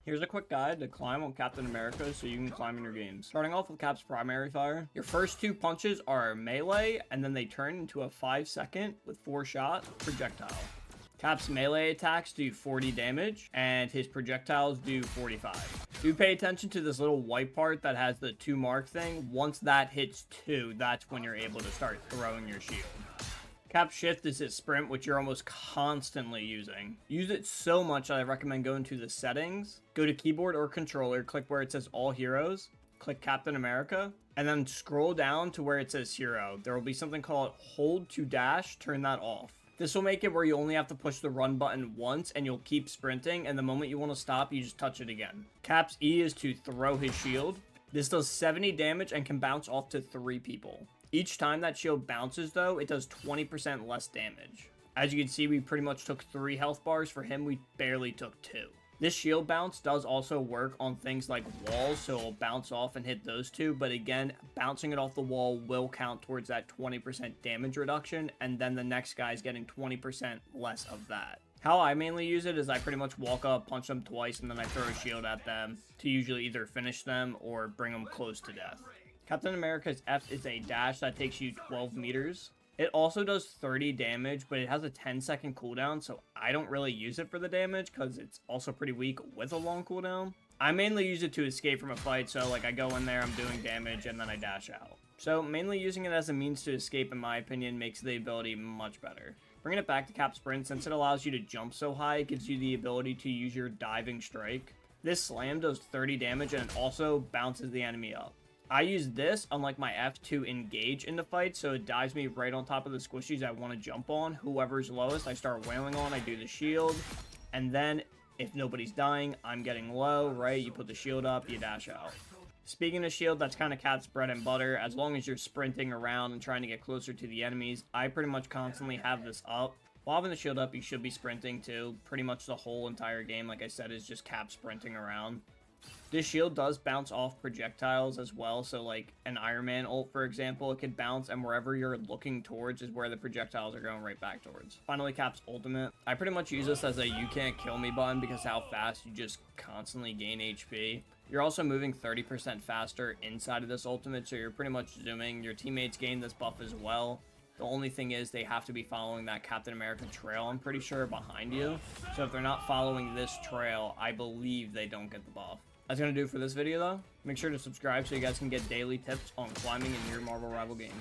Here's a quick guide to climb on Captain America so you can climb in your games. Starting off with Cap's primary fire, your first two punches are melee, and then they turn into a 5-second with 4-shot projectile. Cap's melee attacks do 40 damage, and his projectiles do 45. Do pay attention to this little white part that has the 2 mark thing. Once that hits 2, that's when you're able to start throwing your shield. Cap's shift is his sprint, which you're almost constantly using. Use it so much that I recommend going to the settings, go to keyboard or controller, click where it says all heroes, click Captain America, and then scroll down to where it says hero. There will be something called hold to dash, turn that off. This will make it where you only have to push the run button once and you'll keep sprinting, and the moment you want to stop, you just touch it again. Cap's E is to throw his shield. This does 70 damage and can bounce off to 3 people. Each time that shield bounces, though, it does 20% less damage. As you can see, we pretty much took 3 health bars. For him, we barely took 2. This shield bounce does also work on things like walls, so it'll bounce off and hit those 2, but again, bouncing it off the wall will count towards that 20% damage reduction, and then the next guy's getting 20% less of that. How I mainly use it is I pretty much walk up, punch them twice, and then I throw a shield at them to usually either finish them or bring them close to death. Captain America's F is a dash that takes you 12 meters. It also does 30 damage, but it has a 10-second cooldown, so I don't really use it for the damage because it's also pretty weak with a long cooldown. I mainly use it to escape from a fight, so like I go in there, I'm doing damage, and then I dash out. So mainly using it as a means to escape, in my opinion, makes the ability much better. Bringing it back to Cap Sprint, since it allows you to jump so high, it gives you the ability to use your diving strike. This slam does 30 damage, and it also bounces the enemy up. I use this, unlike my F, to engage in the fight, so it dives me right on top of the squishies I want to jump on. Whoever's lowest, I start wailing on, I do the shield, and then if nobody's dying, I'm getting low, right? You put the shield up, you dash out. Speaking of shield, that's kind of Cap's bread and butter. As long as you're sprinting around and trying to get closer to the enemies, I pretty much constantly have this up. While having the shield up, you should be sprinting too. Pretty much the whole entire game, like I said, is just Cap sprinting around. This shield does bounce off projectiles as well, so like an Iron Man ult, for example, it could bounce, and wherever you're looking towards is where the projectiles are going right back towards. Finally, Cap's ultimate. I pretty much use this as a you can't kill me button because how fast you just constantly gain HP. You're also moving 30% faster inside of this ultimate, so you're pretty much zooming. Your teammates gain this buff as well. The only thing is they have to be following that Captain America trail, I'm pretty sure, behind you. So if they're not following this trail, I believe they don't get the buff. That's going to do it for this video, though. Make sure to subscribe so you guys can get daily tips on climbing in your Marvel Rival games.